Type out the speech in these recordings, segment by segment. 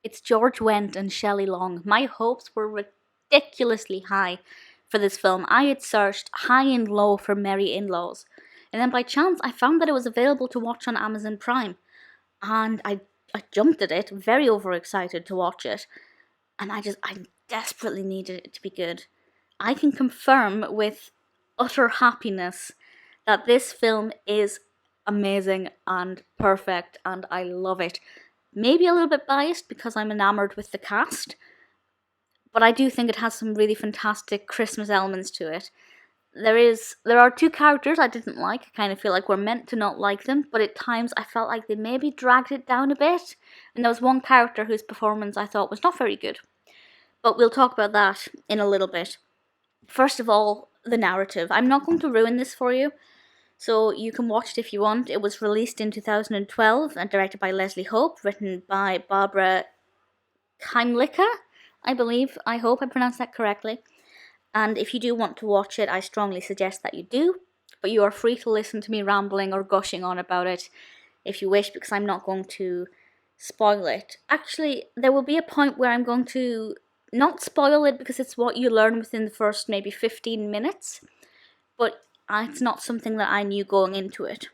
It's George Wendt and Shelley Long. My hopes were ridiculously high for this film. I had searched high and low for Merry In-Laws, and then by chance I found that it was available to watch on Amazon Prime, and I jumped at it, very overexcited to watch it, and I desperately needed it to be good. I can confirm with utter happiness that this film is amazing and perfect, and I love it. Maybe a little bit biased because I'm enamored with the cast, but I do think it has some really fantastic Christmas elements to it. There are two characters I didn't like. I kind of feel like we're meant to not like them, but at times I felt like they maybe dragged it down a bit. And there was one character whose performance I thought was not very good. But we'll talk about that in a little bit. First of all, the narrative. I'm not going to ruin this for you, so you can watch it if you want. It was released in 2012 and directed by Leslie Hope, written by Barbara Kymlicka, I believe. I hope I pronounced that correctly. And if you do want to watch it, I strongly suggest that you do. But you are free to listen to me rambling or gushing on about it if you wish, because I'm not going to spoil it. Actually, there will be a point where I'm going to not spoil it because it's what you learn within the first maybe 15 minutes. But it's not something that I knew going into it.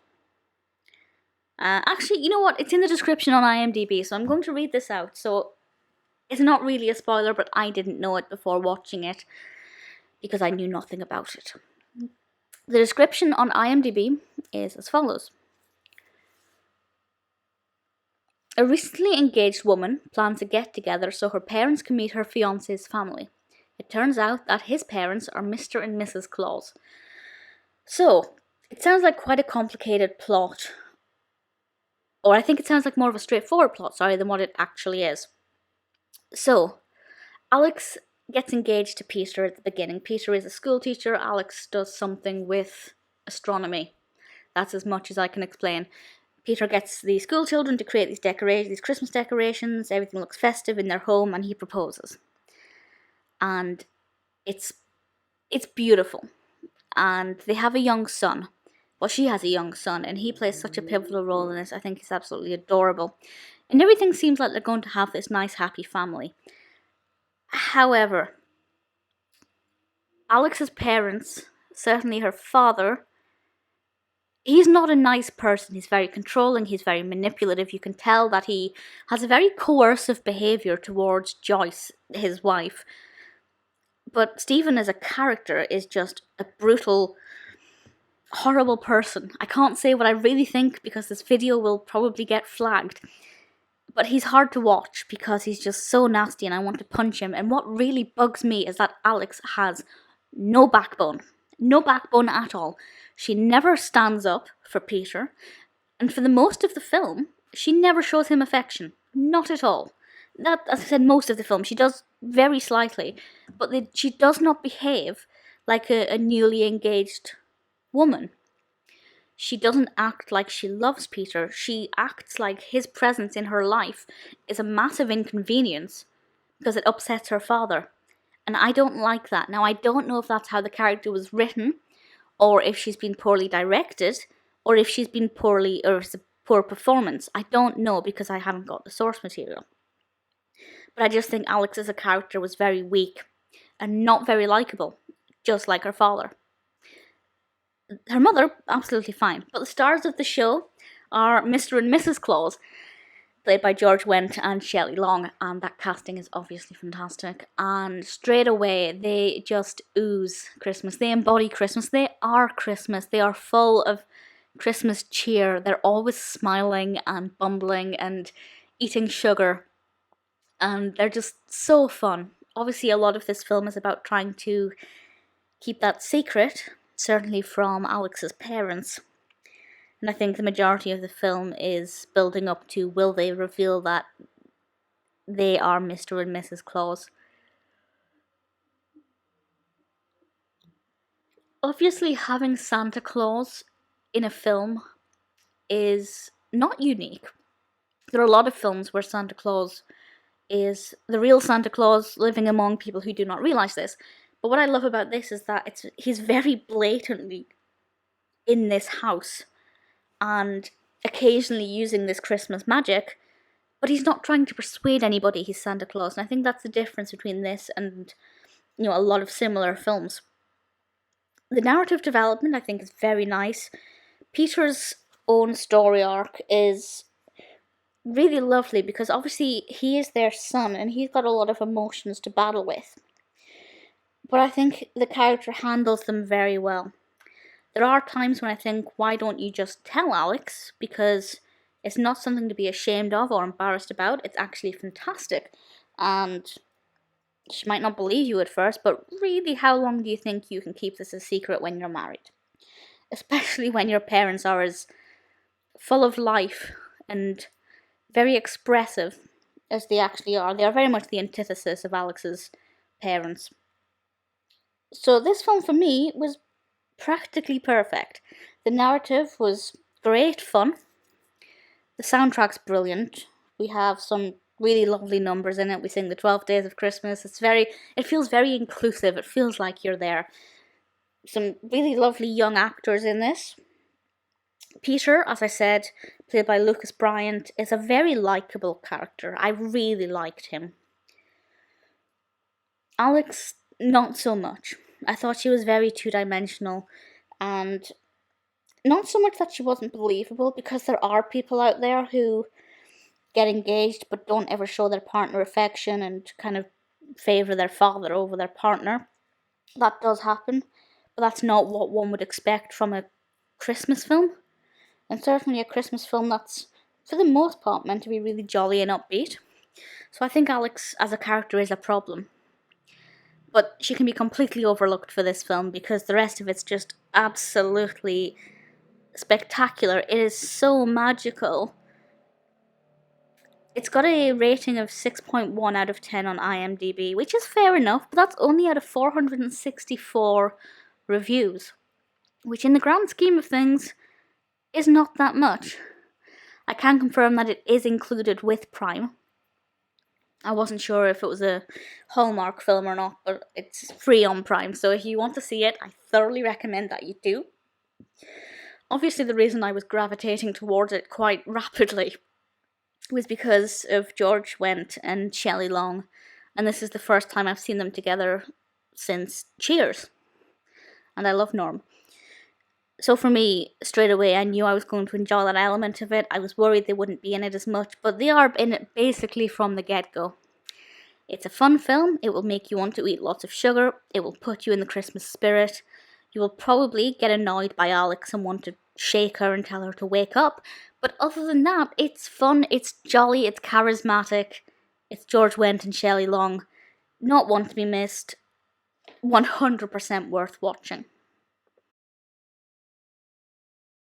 Actually, you know what? It's in the description on IMDb, so I'm going to read this out. So it's not really a spoiler, but I didn't know it before watching it because I knew nothing about it. The description on IMDb is as follows. A recently engaged woman plans a get-together so her parents can meet her fiancé's family. It turns out that his parents are Mr. and Mrs. Claus. So, it sounds like quite a complicated plot. Or I think it sounds like more of a straightforward plot, than what it actually is. So, Alex gets engaged to Peter at the beginning. Peter is a school teacher. Alex does something with astronomy. That's as much as I can explain. Peter gets the school children to create these Christmas decorations. Everything looks festive in their home, and he proposes. And it's beautiful. And they have a young son. Well, she has a young son, and he plays such a pivotal role in this. I think he's absolutely adorable. And everything seems like they're going to have this nice, happy family. However, Alex's parents, certainly her father, he's not a nice person. He's very controlling, he's very manipulative. You can tell that he has a very coercive behaviour towards Joyce, his wife. But Stephen as a character is just a brutal, horrible person. I can't say what I really think because this video will probably get flagged. But he's hard to watch because he's just so nasty and I want to punch him. And what really bugs me is that Alex has no backbone. No backbone at all. She never stands up for Peter. And for the most of the film, she never shows him affection. Not at all. That, as I said, most of the film. She does very slightly. But she does not behave like a newly engaged woman. She doesn't act like she loves Peter. She acts like his presence in her life is a massive inconvenience because it upsets her father. And I don't like that. Now, I don't know if that's how the character was written, or if she's been poorly directed, or if she's been or it's a poor performance. I don't know because I haven't got the source material. But I just think Alex as a character was very weak and not very likable, just like her father. Her mother, absolutely fine. But the stars of the show are Mr. and Mrs. Claus, played by George Wendt and Shelley Long, and that casting is obviously fantastic. And straight away, they just ooze Christmas. They embody Christmas. They are Christmas. They are full of Christmas cheer. They're always smiling and bumbling and eating sugar. And they're just so fun. Obviously, a lot of this film is about trying to keep that secret, certainly from Alex's parents. And I think the majority of the film is building up to, will they reveal that they are Mr. and Mrs. Claus? Obviously, having Santa Claus in a film is not unique. There are a lot of films where Santa Claus is the real Santa Claus living among people who do not realize this. But what I love about this is that he's very blatantly in this house and occasionally using this Christmas magic but he's not trying to persuade anybody he's Santa Claus, and I think that's the difference between this and, a lot of similar films. The narrative development, I think, is very nice. Peter's own story arc is really lovely because obviously he is their son and he's got a lot of emotions to battle with. But I think the character handles them very well. There are times when I think, why don't you just tell Alex? Because it's not something to be ashamed of or embarrassed about. It's actually fantastic. And she might not believe you at first, but really, how long do you think you can keep this a secret when you're married? Especially when your parents are as full of life and very expressive as they actually are. They are very much the antithesis of Alex's parents. So this film for me was practically perfect. The narrative was great fun. The soundtrack's brilliant. We have some really lovely numbers in it. We sing the 12 Days of Christmas. It feels very inclusive. It feels like you're there. Some really lovely young actors in this. Peter, as I said, played by Lucas Bryant, is a very likeable character. I really liked him. Alex, not so much. I thought she was very two-dimensional, and not so much that she wasn't believable, because there are people out there who get engaged but don't ever show their partner affection and kind of favour their father over their partner. That does happen, but that's not what one would expect from a Christmas film. And certainly a Christmas film that's, for the most part, meant to be really jolly and upbeat. So I think Alex as a character is a problem. But she can be completely overlooked for this film because the rest of it's just absolutely spectacular. It is so magical. It's got a rating of 6.1 out of 10 on IMDb, which is fair enough, but that's only out of 464 reviews, which in the grand scheme of things is not that much. I can confirm that it is included with Prime. I wasn't sure if it was a Hallmark film or not, but it's free on Prime, so if you want to see it, I thoroughly recommend that you do. Obviously, the reason I was gravitating towards it quite rapidly was because of George Wendt and Shelley Long, and this is the first time I've seen them together since Cheers, and I love Norm. So for me, straight away, I knew I was going to enjoy that element of it. I was worried they wouldn't be in it as much, but they are in it basically from the get-go. It's a fun film. It will make you want to eat lots of sugar. It will put you in the Christmas spirit. You will probably get annoyed by Alex and want to shake her and tell her to wake up. But other than that, it's fun, it's jolly, it's charismatic. It's George Wendt and Shelley Long. Not one to be missed. 100% worth watching.